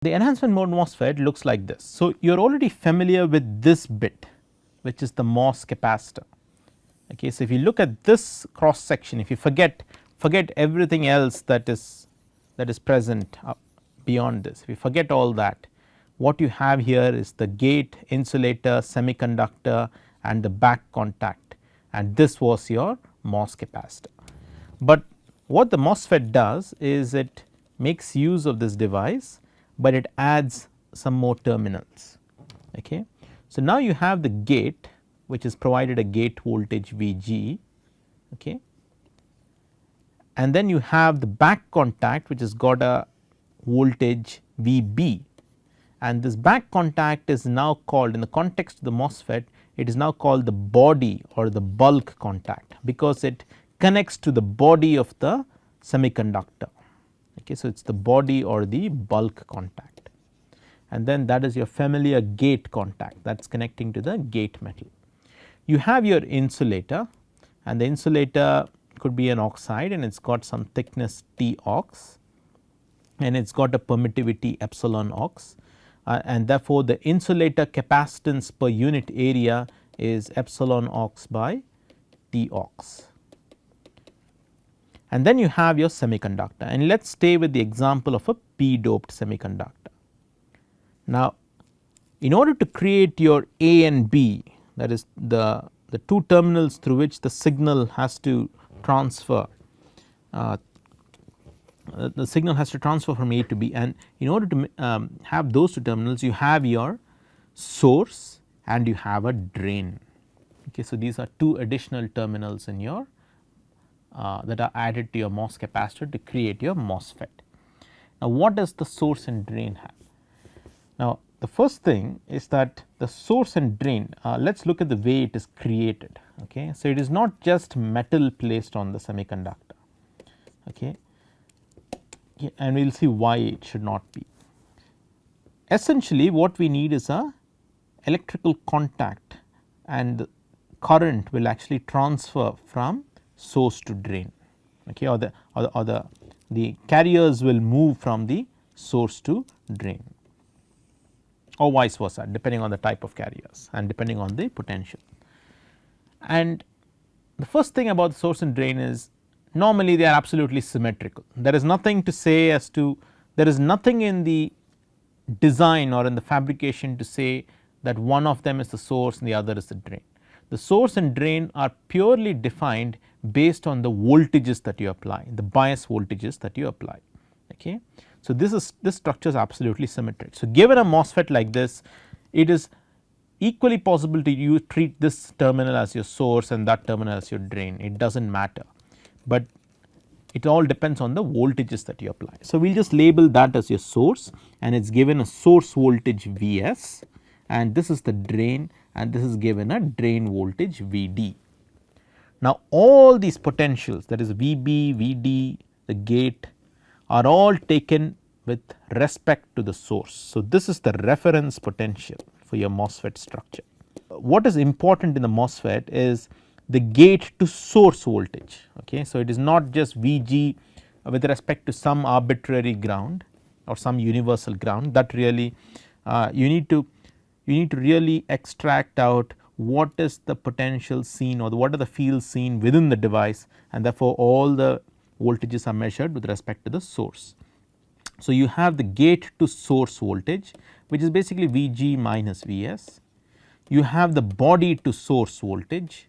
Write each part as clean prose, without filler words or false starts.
The enhancement mode MOSFET looks like this. So, you are already familiar with this bit, which is the MOS capacitor. Okay. So, if you look at this cross section, if you forget everything else that is present beyond this, if you forget all that, what you have here is the gate, insulator, semiconductor and the back contact, and this was your MOS capacitor. But what the MOSFET does is it makes use of this device, but it adds some more terminals. Okay. So, now you have the gate, which is provided a gate voltage Vg, okay, and then you have the back contact which has got a voltage Vb, and this back contact is now called, in the context of the MOSFET, it is now called the body or the bulk contact, because it connects to the body of the semiconductor. Okay. So, it is the body or the bulk contact, and then that is your familiar gate contact, that is connecting to the gate metal. You have your insulator, and the insulator could be an oxide, and it has got some thickness T ox, and it has got a permittivity epsilon ox, and therefore, the insulator capacitance per unit area is epsilon ox by T ox. And then you have your semiconductor, and let us stay with the example of a p doped semiconductor. Now, in order to create your A and B, that is the two terminals through which the signal has to transfer, the signal has to transfer from A to B, and in order to have those two terminals, you have your source and you have a drain. Okay. So, these are two additional terminals in your that are added to your MOS capacitor to create your MOSFET. Now, what does the source and drain have? Now, the first thing is that the source and drain, let us look at the way it is created. Okay. So, it is not just metal placed on the semiconductor, okay, and we will see why it should not be. Essentially, what we need is a electrical contact, and the current will actually transfer from source to drain, okay, or the carriers will move from the source to drain, or vice versa, depending on the type of carriers and depending on the potential. And the first thing about the source and drain is, normally they are absolutely symmetrical. There is nothing to say as to, there is nothing in the design or in the fabrication to say that one of them is the source and the other is the drain. The source and drain are purely defined based on the voltages that you apply, the bias voltages that you apply. Okay. So, this structure is absolutely symmetric. So, given a MOSFET like this, it is equally possible to treat this terminal as your source and that terminal as your drain, it does not matter, but it all depends on the voltages that you apply. So, we will just label that as your source, and it is given a source voltage Vs, and this is the drain, and this is given a drain voltage Vd. Now, all these potentials, that is Vb, Vd, the gate, are all taken with respect to the source. So, this is the reference potential for your MOSFET structure. What is important in the MOSFET is the gate to source voltage. Okay. So, it is not just Vg with respect to some arbitrary ground or some universal ground, that really you need to really extract out what is the potential seen or what are the fields seen within the device, and therefore, all the voltages are measured with respect to the source. So, you have the gate to source voltage, which is basically Vg minus Vs. You have the body to source voltage,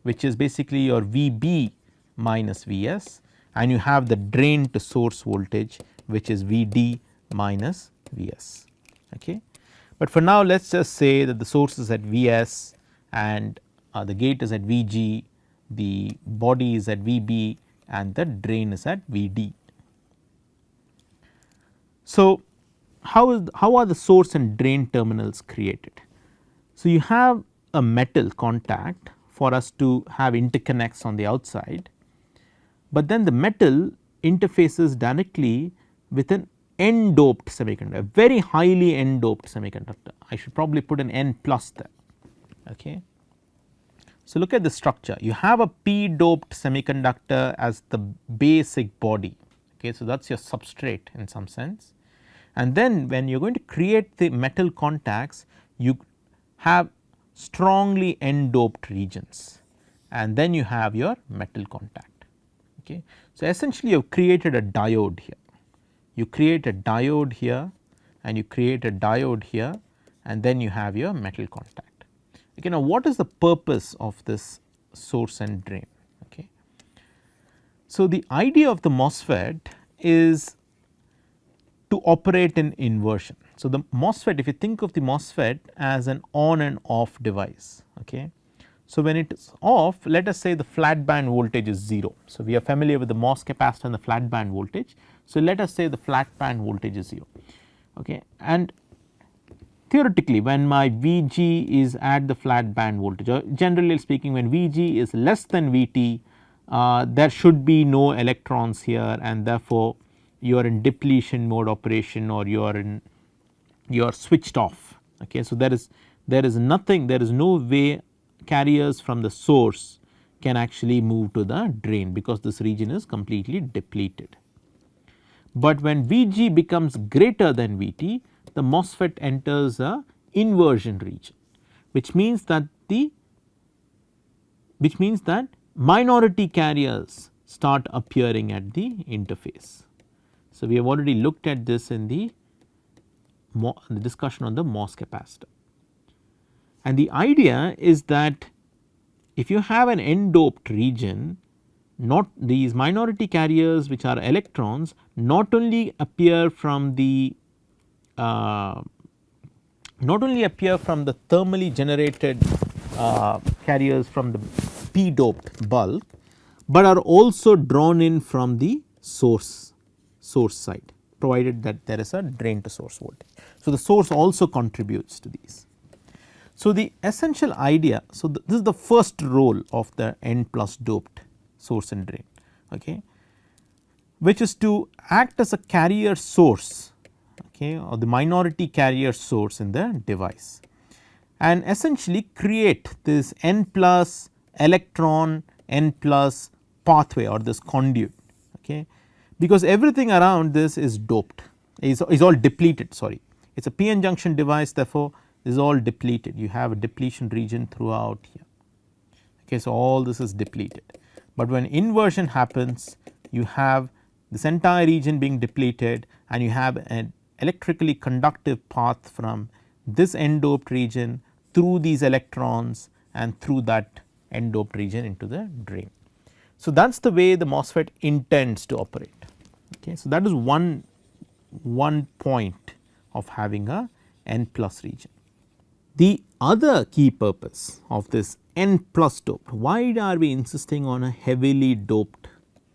which is basically your Vb minus Vs, and you have the drain to source voltage, which is Vd minus Vs. Okay. But for now, let us just say that the source is at Vs and the gate is at Vg, the body is at Vb and the drain is at Vd. So, how are the source and drain terminals created? So, you have a metal contact for us to have interconnects on the outside, but then the metal interfaces directly with an N doped semiconductor, a very highly N doped semiconductor. I should probably put an N plus there. Okay. So, look at the structure, you have a p doped semiconductor as the basic body. Okay. So, that is your substrate in some sense, and then when you are going to create the metal contacts, you have strongly n doped regions, and then you have your metal contact. Okay. So, essentially you have created a diode here, you create a diode here and you create a diode here, and then you have your metal contact. Okay. Now, what is the purpose of this source and drain? Okay. So, the idea of the MOSFET is to operate in inversion. So, the MOSFET, if you think of the MOSFET as an on and off device. Okay. So, when it is off, let us say the flat band voltage is 0. So, we are familiar with the MOS capacitor and the flat band voltage. So, let us say the flat band voltage is 0. Okay. And theoretically, when my Vg is at the flat band voltage, or generally speaking, when Vg is less than Vt, there should be no electrons here, and therefore, you are in depletion mode operation, or you are switched off. Okay. So, there is nothing, there is no way carriers from the source can actually move to the drain, because this region is completely depleted. But when Vg becomes greater than Vt, the MOSFET enters a inversion region, which means that minority carriers start appearing at the interface. So, we have already looked at this in the discussion on the MOS capacitor. And the idea is that if you have an n doped region, not these minority carriers, which are electrons, not only appear from the thermally generated carriers from the p doped bulk, but are also drawn in from the source side, provided that there is a drain to source voltage. So, the source also contributes to these. So, the essential idea, so this is the first role of the n plus doped source and drain, okay, which is to act as a carrier source, okay, or the minority carrier source in the device, and essentially create this n plus electron, n plus pathway, or this conduit, okay, because everything around this is doped, is all depleted, sorry, it is a p-n junction device, therefore, this is all depleted, you have a depletion region throughout here. Okay, so, all this is depleted, but when inversion happens, you have this entire region being depleted, and you have an electrically conductive path from this n doped region through these electrons and through that n doped region into the drain. So, that is the way the MOSFET intends to operate. Okay. So, that is one point of having a n plus region. The other key purpose of this n plus doped, why are we insisting on a heavily doped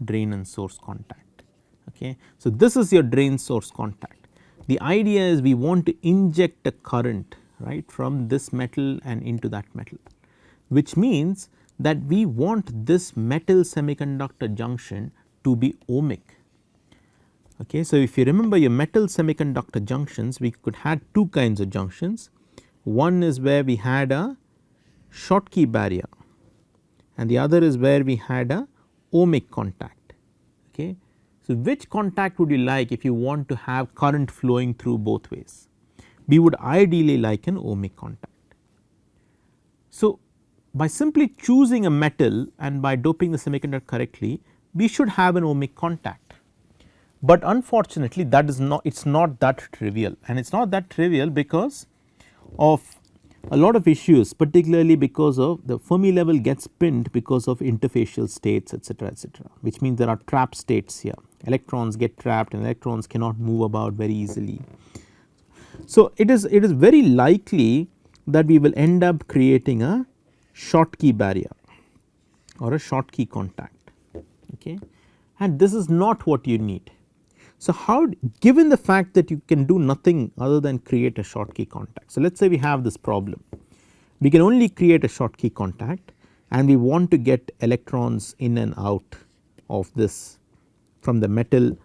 drain and source contact? Okay. So, this is your drain source contact. The idea is we want to inject a current, right, from this metal and into that metal, which means that we want this metal semiconductor junction to be ohmic. Okay. So, if you remember your metal semiconductor junctions, we could have two kinds of junctions. One is where we had a Schottky barrier, and the other is where we had a ohmic contact. Okay. So, which contact would you like if you want to have current flowing through both ways? We would ideally like an ohmic contact. So, by simply choosing a metal and by doping the semiconductor correctly, we should have an ohmic contact, but unfortunately that is not, it is not that trivial, and it is not that trivial because of a lot of issues, particularly because of the Fermi level gets pinned because of interfacial states, etc., which means there are trap states here, electrons get trapped and electrons cannot move about very easily. So, it is very likely that we will end up creating a Schottky barrier or a Schottky contact, okay, and this is not what you need. So, how, given the fact that you can do nothing other than create a Schottky contact. So, let us say we have this problem, we can only create a Schottky contact and we want to get electrons in and out of this from the metal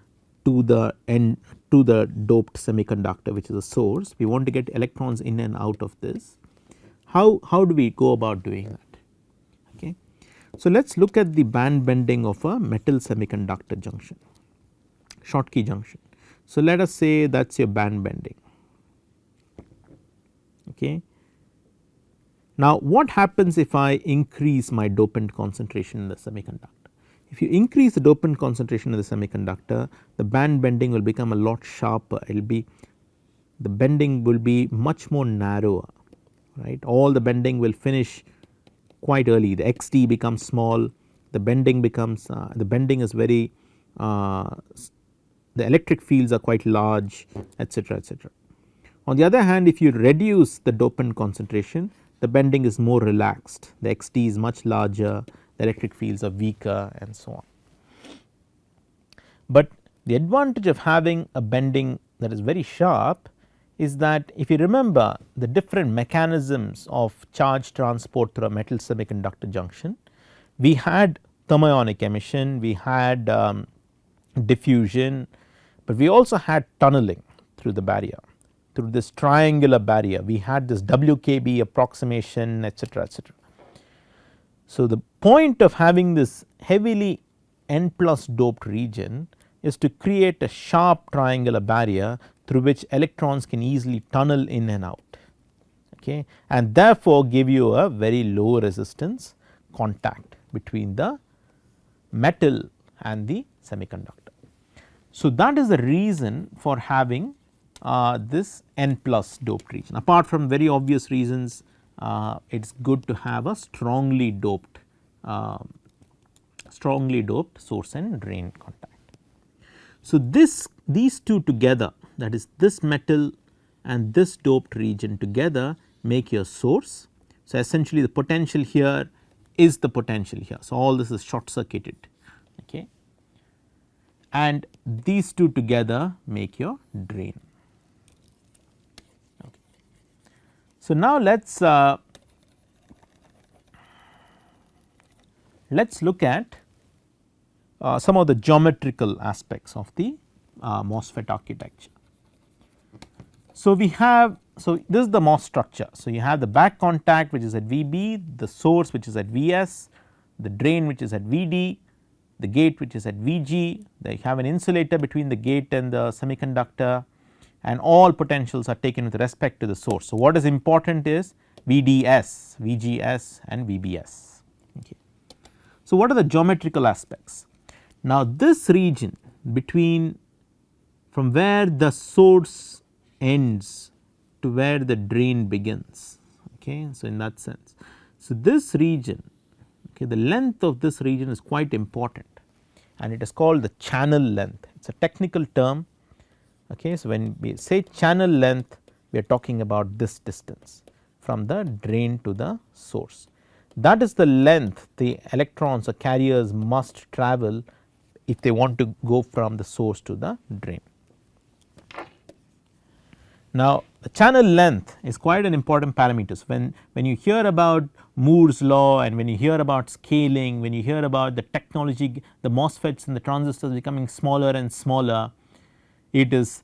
to the end to the doped semiconductor, which is a source. We want to get electrons in and out of this. How do we go about doing that? Okay. So, let us look at the band bending of a metal semiconductor junction, Schottky junction. So, let us say that is your band bending. Okay. Now, what happens if I increase my dopant concentration in the semiconductor? If you increase the dopant concentration in the semiconductor, the band bending will become a lot sharper. It will be, the bending will be much more narrower, right. All the bending will finish quite early, the XT becomes small, the bending becomes, the bending is very, the electric fields are quite large, etc., etc. On the other hand, if you reduce the dopant concentration, the bending is more relaxed, the XT is much larger, the electric fields are weaker, and so on. But the advantage of having a bending that is very sharp is that if you remember the different mechanisms of charge transport through a metal semiconductor junction, we had thermionic emission, we had diffusion, but we also had tunneling through the barrier, through this triangular barrier, we had this WKB approximation, etc., etc. So, the point of having this heavily N plus doped region is to create a sharp triangular barrier through which electrons can easily tunnel in and out, okay, and therefore give you a very low resistance contact between the metal and the semiconductor. So, that is the reason for having this N plus doped region. Apart from very obvious reasons, it is good to have a strongly doped source and drain contact. So, these two together, that is this metal and this doped region together make your source. So, essentially the potential here is the potential here. So, all this is short circuited, okay, and these two together make your drain. Okay. So, now let us look at some of the geometrical aspects of the MOSFET architecture. So, we have, so this is the MOS structure. So, you have the back contact which is at VB, the source which is at Vs, the drain which is at Vd, the gate which is at Vg, they have an insulator between the gate and the semiconductor, and all potentials are taken with respect to the source. So, what is important is VDS, VGS and VBS. Okay. So, what are the geometrical aspects? Now, this region between from where the source ends to where the drain begins, okay. So, in that sense, so this region, okay, the length of this region is quite important and it is called the channel length. It is a technical term, okay. So, when we say channel length, we are talking about this distance from the drain to the source. That is the length the electrons or carriers must travel if they want to go from the source to the drain. Now, the channel length is quite an important parameter. So, when you hear about Moore's law and when you hear about scaling, when you hear about the technology, the MOSFETs and the transistors becoming smaller and smaller, it is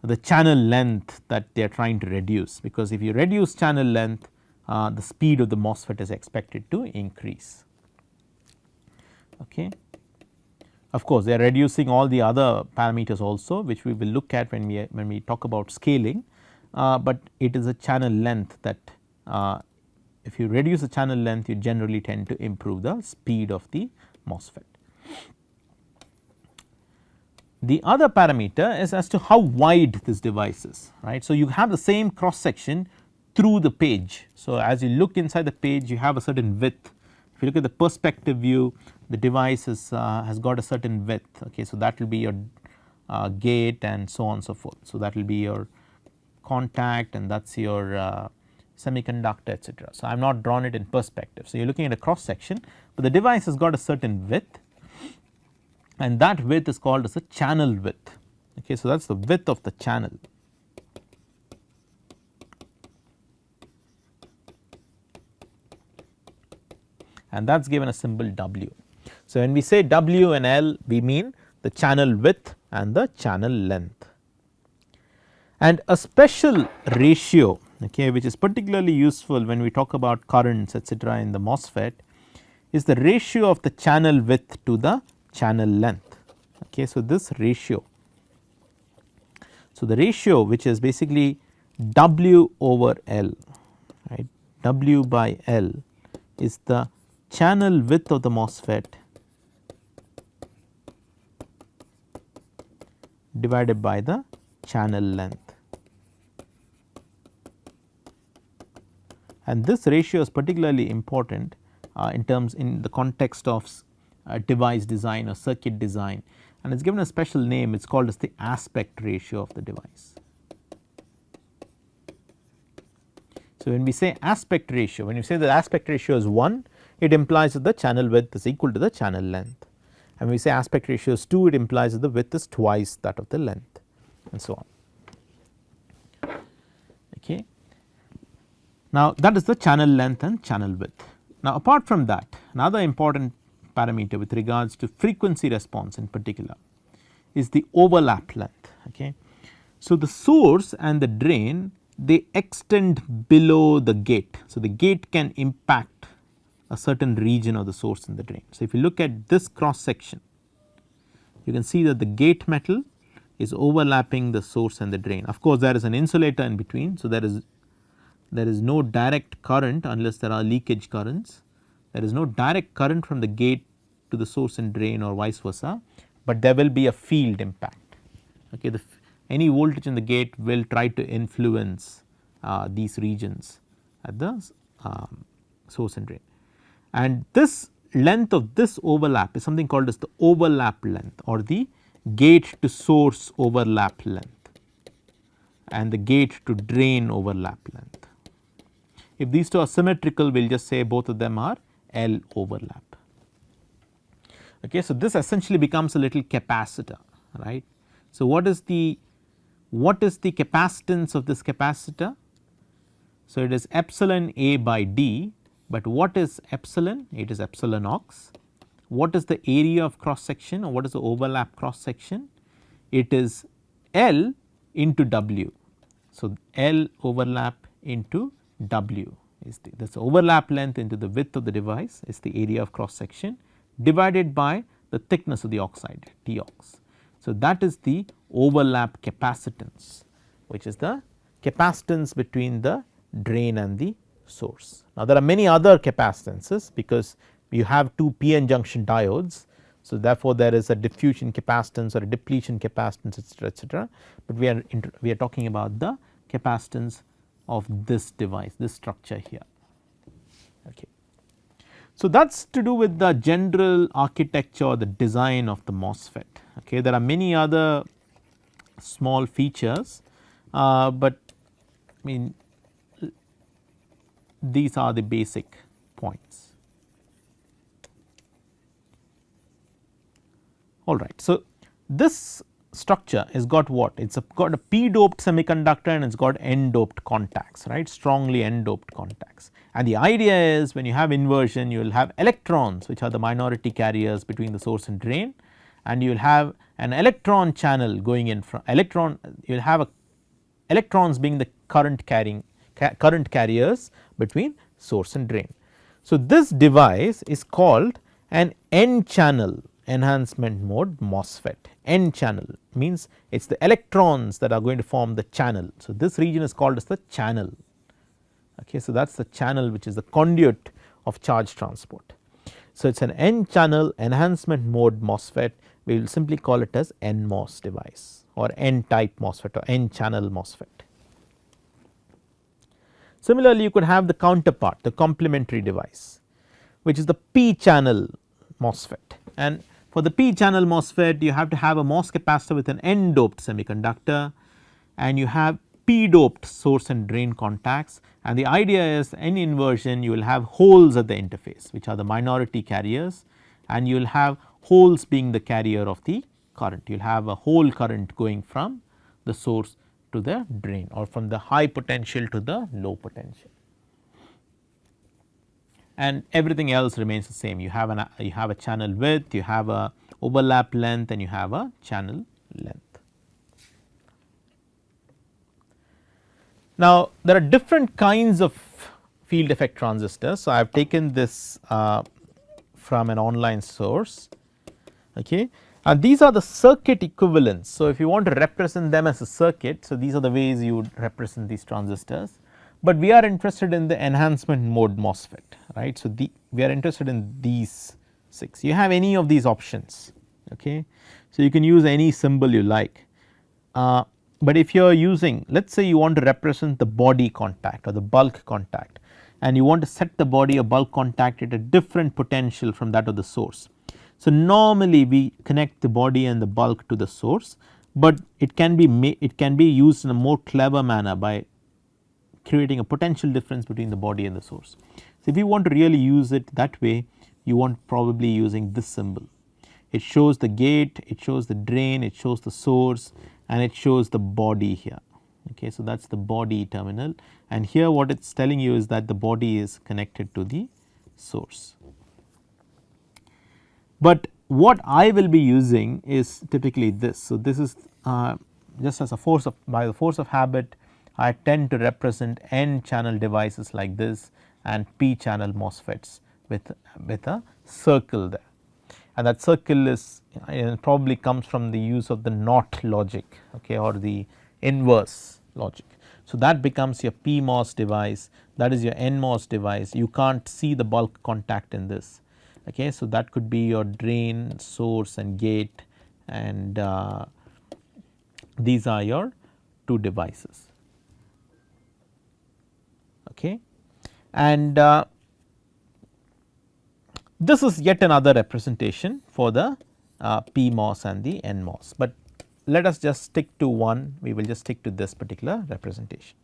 the channel length that they are trying to reduce, because if you reduce channel length, the speed of the MOSFET is expected to increase. Okay. Of course, they are reducing all the other parameters also, which we will look at when we talk about scaling, but it is a channel length that if you reduce the channel length, you generally tend to improve the speed of the MOSFET. The other parameter is as to how wide this device is, right. So, you have the same cross section through the page. So, as you look inside the page, you have a certain width. If you look at the perspective view, the device is, has got a certain width, okay. So, that will be your gate and so on and so forth. So, that will be your contact and that is your semiconductor, etc. So, I have not drawn it in perspective. So, you are looking at a cross section, but the device has got a certain width and that width is called as a channel width, okay. So, that is the width of the channel. And that is given a symbol W. So, when we say W and L, we mean the channel width and the channel length. And a special ratio, okay, which is particularly useful when we talk about currents, etc., in the MOSFET, is the ratio of the channel width to the channel length. Okay. So, this ratio So, the ratio which is basically W over L, right, W by L is the channel width of the MOSFET divided by the channel length, and this ratio is particularly important in the context of device design or circuit design, and it is given a special name. It is called as the aspect ratio of the device. So, when we say aspect ratio, when you say the aspect ratio is 1, it implies that the channel width is equal to the channel length, and when we say aspect ratio is 2, it implies that the width is twice that of the length, and so on. Okay. Now, that is the channel length and channel width. Now, apart from that, another important parameter with regards to frequency response in particular is the overlap length. Okay. So, the source and the drain, they extend below the gate. So, the gate can impact a certain region of the source and the drain. So, if you look at this cross section, you can see that the gate metal is overlapping the source and the drain. Of course, there is an insulator in between. So, there is no direct current unless there are leakage currents. There is no direct current from the gate to the source and drain or vice versa, but there will be a field impact. Okay, any voltage in the gate will try to influence these regions at the source and drain, and this length of this overlap is something called as the overlap length or the gate to source overlap length and the gate to drain overlap length. If these two are symmetrical, we will just say both of them are L overlap. Okay, so, this essentially becomes a little capacitor, right. So, what is the capacitance of this capacitor? So, it is epsilon A by D, but what is epsilon? It is epsilon ox. What is the area of cross section or what is the overlap cross section? It is L into W. So, L overlap into W is this overlap length into the width of the device is the area of cross section divided by the thickness of the oxide T ox. So, that is the overlap capacitance, which is the capacitance between the drain and the source. Now, there are many other capacitances because you have two p-n junction diodes. So, therefore, there is a diffusion capacitance or a depletion capacitance, etc., but we are talking about the capacitance of this device, this structure here. Okay. So, that is to do with the general architecture or the design of the MOSFET. Okay. There are many other small features, but I mean these are the basic points. All right. So, this structure has got what? It has got a p doped semiconductor and it has got n doped contacts, right, strongly n doped contacts. And the idea is when you have inversion, you will have electrons which are the minority carriers between the source and drain, and you will have an electron channel going in from you will have electrons being the current carriers between source and drain. So, this device is called an n channel enhancement mode MOSFET. N channel means it is the electrons that are going to form the channel. So, this region is called as the channel. Okay, so, that is the channel which is the conduit of charge transport. So, it is an n channel enhancement mode MOSFET. We will simply call it as NMOS device or n type MOSFET or n channel MOSFET. Similarly, you could have the counterpart, the complementary device, which is the p channel MOSFET, and for the p channel MOSFET you have to have a MOS capacitor with an n doped semiconductor and you have p doped source and drain contacts, and the idea is in inversion you will have holes at the interface which are the minority carriers, and you will have holes being the carrier of the current. You will have a hole current going from the source to the drain or from the high potential to the low potential, and everything else remains the same. You have a channel width, you have a overlap length, and you have a channel length. Now, there are different kinds of field effect transistors. So, I have taken this from an online source, okay, And these are the circuit equivalents. So, if you want to represent them as a circuit, so these are the ways you would represent these transistors, but we are interested in the enhancement mode MOSFET, right. So, we are interested in these 6. You have any of these options, okay. So, you can use any symbol you like, but if you are using, let us say you want to represent the body contact or the bulk contact, and you want to set the body or bulk contact at a different potential from that of the source. So, normally we connect the body and the bulk to the source, but it can be used in a more clever manner by creating a potential difference between the body and the source. So, if you want to really use it that way, you want probably using this symbol. It shows the gate, it shows the drain, it shows the source, and it shows the body here. Okay, so, that is the body terminal, and here what it is telling you is that the body is connected to the source. But what I will be using is typically this. So, this is just as a force of, by the force of habit, I tend to represent N channel devices like this and P channel MOSFETs with a circle there, and that circle is probably comes from the use of the NOT logic, okay, or the inverse logic. So, that becomes your PMOS device, that is your NMOS device. You can't see the bulk contact in this. Okay, so, that could be your drain, source and gate, and these are your 2 devices. Okay. And this is yet another representation for the PMOS and the NMOS, but let us just stick to one, we will just stick to this particular representation.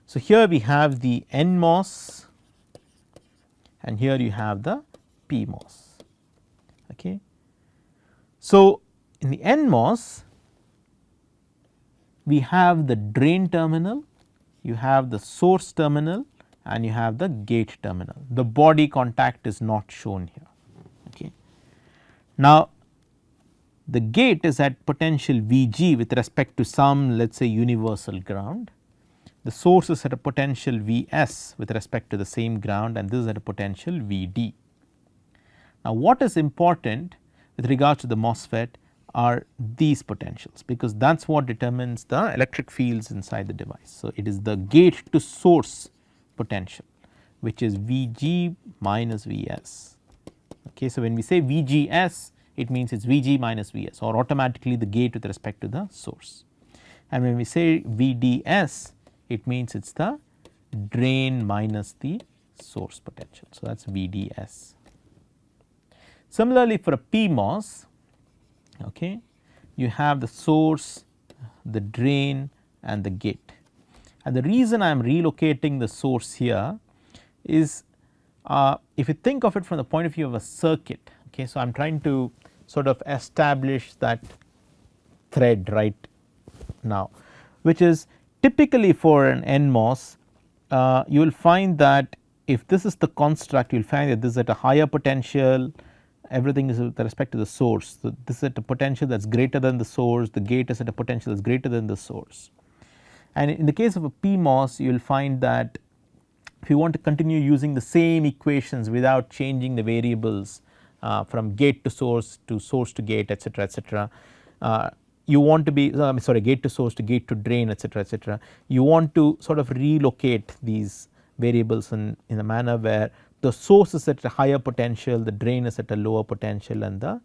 So, here we have the NMOS and here you have the PMOS. Okay. So, in the NMOS we have the drain terminal, you have the source terminal and you have the gate terminal. The body contact is not shown here. Okay. Now, the gate is at potential Vg with respect to some, let us say, universal ground. The source is at a potential Vs with respect to the same ground, and this is at a potential Vd. Now, what is important with regards to the MOSFET are these potentials, because that is what determines the electric fields inside the device. So, it is the gate to source potential, which is Vg minus Vs. Okay. So, when we say Vgs, it means it is Vg minus Vs, or automatically the gate with respect to the source, and when we say Vds, it means it is the drain minus the source potential. So, that is Vds. Similarly, for a PMOS, okay, you have the source, the drain and the gate, and the reason I am relocating the source here is if you think of it from the point of view of a circuit. Okay, so, I am trying to sort of establish that thread right now, which is typically for an NMOS, you will find that if this is the construct, you will find that this is at a higher potential, everything is with respect to the source. So, this is at a potential that is greater than the source, the gate is at a potential that is greater than the source. And in the case of a PMOS, you will find that if you want to continue using the same equations without changing the variables from gate to source to gate, etc., you want to be gate to source to gate to drain, etc., you want to sort of relocate these variables in a manner where the source is at a higher potential, the drain is at a lower potential, and the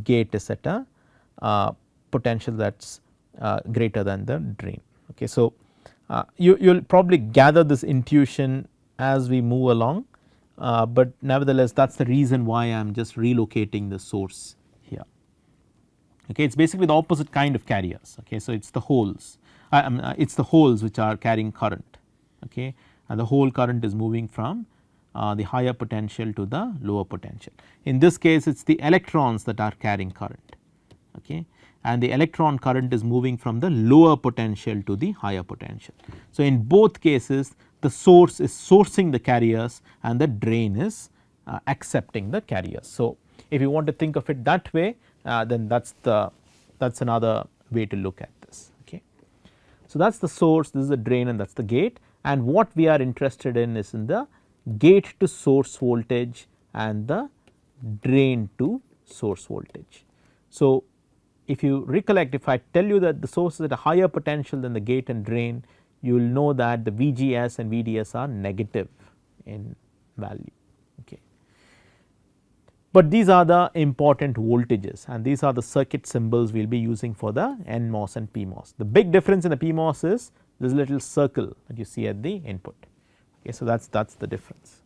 gate is at a potential that is greater than the drain. Okay. So, you will probably gather this intuition as we move along, but nevertheless that is the reason why I am just relocating the source here. Okay. It is basically the opposite kind of carriers. Okay. So, it is the holes, it is the holes which are carrying current, okay, and the whole current is moving from the higher potential to the lower potential. In this case, it is the electrons that are carrying current, okay, and the electron current is moving from the lower potential to the higher potential. So, in both cases the source is sourcing the carriers and the drain is accepting the carriers. So, if you want to think of it that way, then that is another way to look at this. Okay. So, that is the source, this is the drain, and that is the gate, and what we are interested in is in the gate to source voltage and the drain to source voltage. So, if you recollect, if I tell you that the source is at a higher potential than the gate and drain, you will know that the VGS and VDS are negative in value. Okay. But these are the important voltages and these are the circuit symbols we will be using for the NMOS and PMOS. The big difference in the PMOS is this little circle that you see at the input. Okay, so that is the difference.